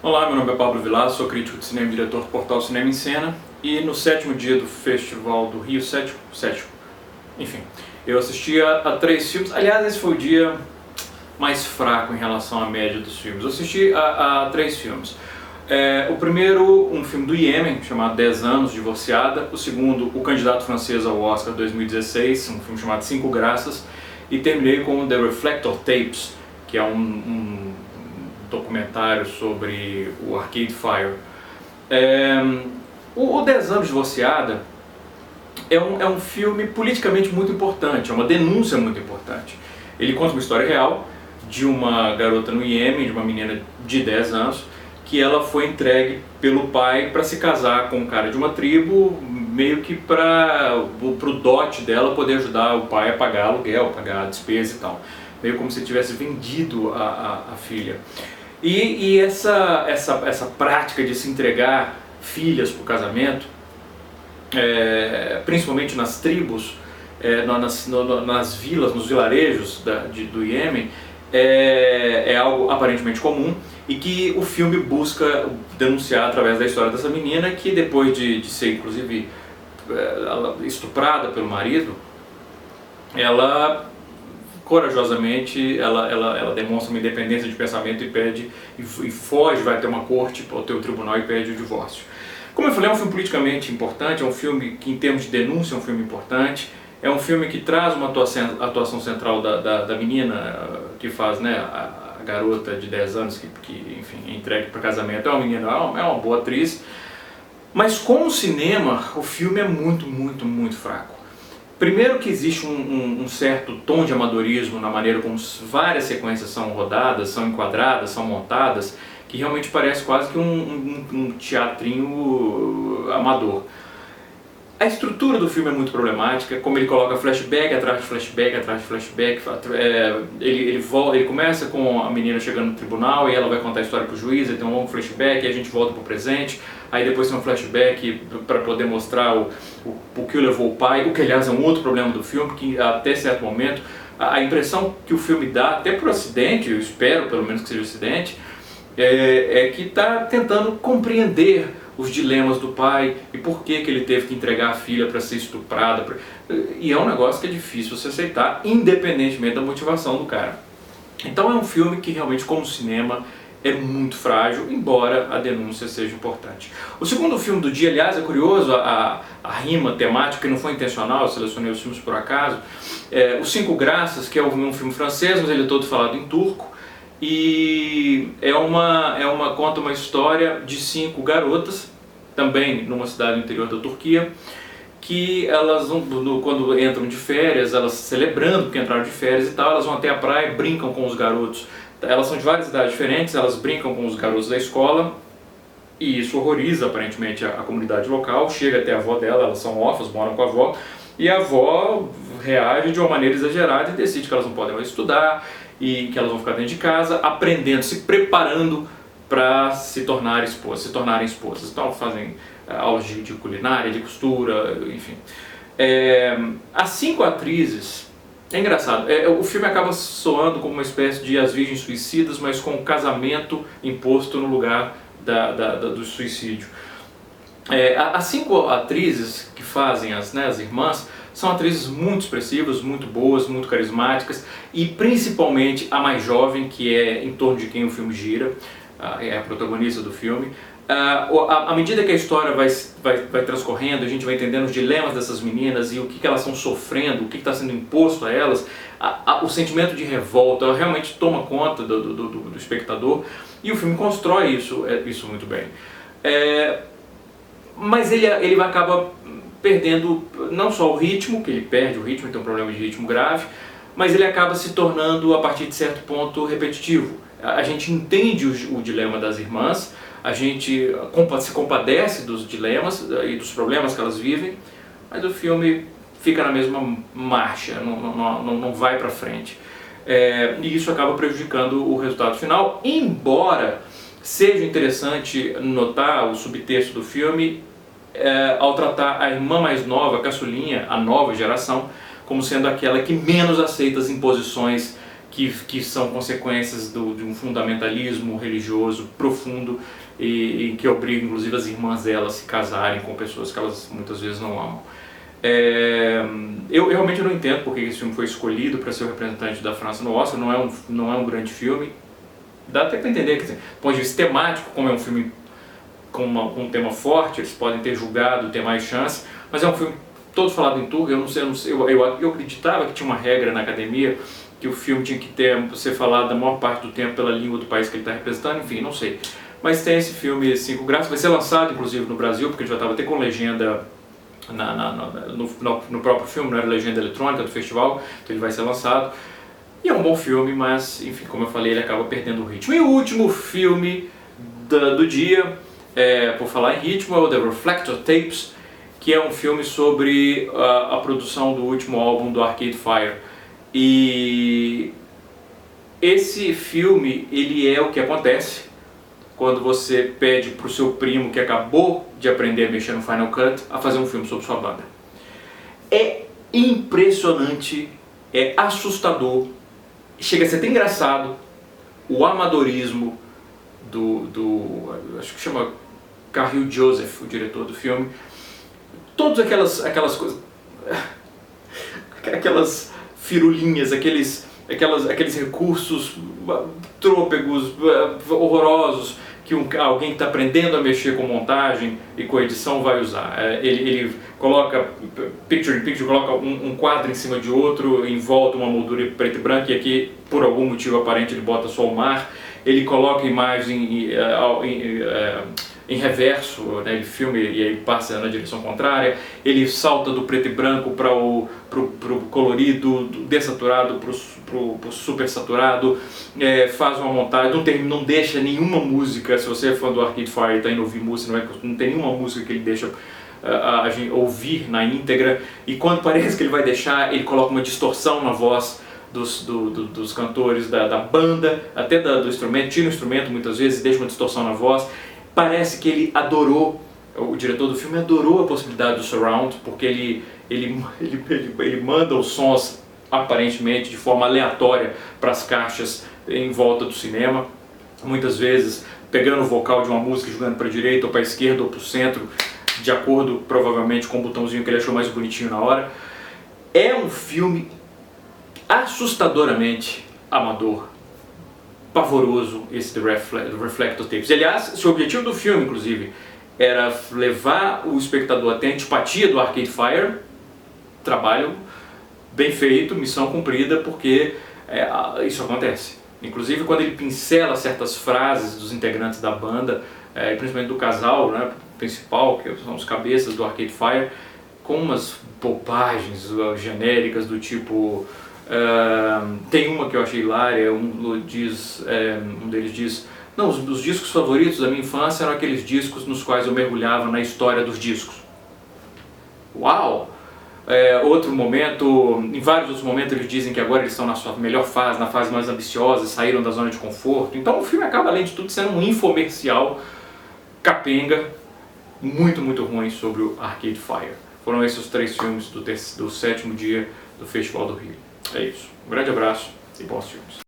Olá, meu nome é Pablo Vilar, sou crítico de cinema e diretor do portal Cinema em Cena. E no 7º dia do Festival do Rio, sétimo, enfim, eu assisti a 3 filmes. Aliás, esse foi o dia mais fraco em relação à média dos filmes. Eu assisti a 3 filmes. O primeiro, um filme do Iêmen, chamado 10 Anos, Divorciada. O segundo, O Candidato Francês ao Oscar 2016, um filme chamado Cinco Graças. E terminei com The Reflector Tapes, que é um documentário sobre o Arcade Fire. O 10 Anos Divorciada é um filme politicamente muito importante, é uma denúncia muito importante. Ele conta uma história real de uma garota no Iêmen, de uma menina de 10 anos, que ela foi entregue pelo pai para se casar com um cara de uma tribo, meio que para o dote dela poder ajudar o pai a pagar aluguel, pagar a despesa e tal. Meio como se tivesse vendido a filha. E essa prática de se entregar filhas para o casamento, principalmente nas tribos, nas vilas, nos vilarejos do Iêmen, é algo aparentemente comum e que o filme busca denunciar através da história dessa menina que depois de ser inclusive estuprada pelo marido, ela corajosamente ela demonstra uma independência de pensamento e pede e foge, vai ter uma corte, ou ter um tribunal e pede o divórcio. Como eu falei, é um filme politicamente importante, é um filme que em termos de denúncia é um filme importante, é um filme que traz uma atuação central da menina que faz, né, a garota de 10 anos que enfim, é entregue para casamento. É uma menina, é uma boa atriz, mas como cinema o filme é muito, muito, muito fraco. Primeiro que existe um certo tom de amadorismo na maneira como várias sequências são rodadas, são enquadradas, são montadas, que realmente parece quase que um teatrinho amador. A estrutura do filme é muito problemática, como ele coloca flashback atrás de flashback atrás de flashback. Ele começa com a menina chegando no tribunal e ela vai contar a história para o juiz, aí tem um longo flashback, e a gente volta para o presente, aí depois tem um flashback para poder mostrar o que levou o pai, o que aliás é um outro problema do filme, que até certo momento a impressão que o filme dá, até por acidente, eu espero pelo menos que seja acidente, é que está tentando compreender os dilemas do pai e por que ele teve que entregar a filha para ser estuprada. E é um negócio que é difícil você aceitar, independentemente da motivação do cara. Então é um filme que realmente, como cinema, é muito frágil, embora a denúncia seja importante. O segundo filme do dia, aliás, é curioso a rima temática, que não foi intencional, eu selecionei os filmes por acaso. Os Cinco Graças, que é um filme francês, mas ele é todo falado em turco. E conta uma história de 5 garotas, também numa cidade do interior da Turquia, que elas quando entram de férias, elas celebrando que entraram de férias e tal, elas vão até a praia e brincam com os garotos. Elas são de várias idades diferentes, elas brincam com os garotos da escola, e isso horroriza aparentemente a comunidade local. Chega até a avó dela, elas são órfãs, moram com a avó, e a avó reage de uma maneira exagerada e decide que elas não podem mais estudar, e que elas vão ficar dentro de casa, aprendendo, se preparando para se tornarem esposas. Então fazem aulas de culinária, de costura, enfim. As 5 atrizes, é engraçado, o filme acaba soando como uma espécie de As Virgens Suicidas, mas com o casamento imposto no lugar do suicídio. As 5 atrizes que fazem as irmãs são atrizes muito expressivas, muito boas, muito carismáticas, e principalmente a mais jovem, que é em torno de quem o filme gira, é a protagonista do filme. À medida que a história vai transcorrendo, a gente vai entendendo os dilemas dessas meninas e o que elas estão sofrendo, o que está sendo imposto a elas, o sentimento de revolta realmente toma conta do espectador, e o filme constrói isso muito bem. Mas ele acaba perdendo não só o ritmo, que ele perde o ritmo, tem um problema de ritmo grave, mas ele acaba se tornando, a partir de certo ponto, repetitivo. A gente entende o dilema das irmãs, a gente se compadece dos dilemas e dos problemas que elas vivem, mas o filme fica na mesma marcha, não vai para frente. E isso acaba prejudicando o resultado final, embora seja interessante notar o subtexto do filme ao tratar a irmã mais nova, a caçulinha, a nova geração, como sendo aquela que menos aceita as imposições que são consequências de um fundamentalismo religioso profundo e que obriga inclusive as irmãs dela a se casarem com pessoas que elas muitas vezes não amam. Eu realmente não entendo porque esse filme foi escolhido para ser o representante da França no Oscar. Não é um grande filme. Dá até para entender que, do ponto de vista temático, como é um filme com um tema forte, eles podem ter julgado, ter mais chance, mas é um filme todo falado em turco. Eu acreditava que tinha uma regra na academia que o filme tinha que ser falado da maior parte do tempo pela língua do país que ele está representando, enfim, não sei. Mas tem esse filme Cinco Graças, vai ser lançado inclusive no Brasil, porque ele já estava até com legenda no próprio filme, não era legenda eletrônica do festival, então ele vai ser lançado. E é um bom filme, mas, enfim, como eu falei, ele acaba perdendo o ritmo. E o último filme do dia, por falar em ritmo, é o The Reflector Tapes, que é um filme sobre a produção do último álbum do Arcade Fire. E esse filme, ele é o que acontece quando você pede para o seu primo, que acabou de aprender a mexer no Final Cut, a fazer um filme sobre sua banda. É impressionante, é assustador, chega a ser até engraçado o amadorismo acho que chama Khalil Joseph, o diretor do filme. Todas aquelas coisas, aquelas firulinhas, aqueles recursos trôpegos, horrorosos, que alguém que está aprendendo a mexer com montagem e com edição vai usar. Ele coloca picture in picture, coloca um quadro em cima de outro, em volta uma moldura preta e branca, e aqui, por algum motivo aparente, ele bota só o mar. Ele coloca a imagem em reverso, né? Ele filma e aí passa na direção contrária. Ele salta do preto e branco para pro colorido, do dessaturado pro super saturado, faz uma montagem, não deixa nenhuma música. Se você é fã do Arcade Fire e está indo ouvir música, não tem nenhuma música que ele deixa a gente ouvir na íntegra, e quando parece que ele vai deixar, ele coloca uma distorção na voz dos cantores da banda, até do instrumento, tira o instrumento muitas vezes e deixa uma distorção na voz. Parece que ele adorou, o diretor do filme adorou a possibilidade do surround, porque ele manda os sons aparentemente de forma aleatória para as caixas em volta do cinema, muitas vezes pegando o vocal de uma música e jogando para a direita ou para a esquerda ou para o centro, de acordo provavelmente com o botãozinho que ele achou mais bonitinho na hora. É um filme assustadoramente amador, pavoroso, esse The Reflector Tapes. Aliás, se o objetivo do filme, inclusive, era levar o espectador até a antipatia do Arcade Fire, trabalho bem feito, missão cumprida, porque isso acontece. Inclusive quando ele pincela certas frases dos integrantes da banda, principalmente do casal, né, principal, que são os cabeças do Arcade Fire, com umas bobagens genéricas do tipo... tem uma que eu achei hilária, um deles diz: não, os discos favoritos da minha infância eram aqueles discos nos quais eu mergulhava na história dos discos. Uau! Outro momento, em vários outros momentos eles dizem que agora eles estão na sua melhor fase, na fase mais ambiciosa, saíram da zona de conforto. Então o filme acaba, além de tudo, sendo um infomercial capenga, muito, muito ruim sobre o Arcade Fire. Foram esses os 3 filmes do 7º dia do Festival do Rio. É isso. Um grande abraço e bons filmes.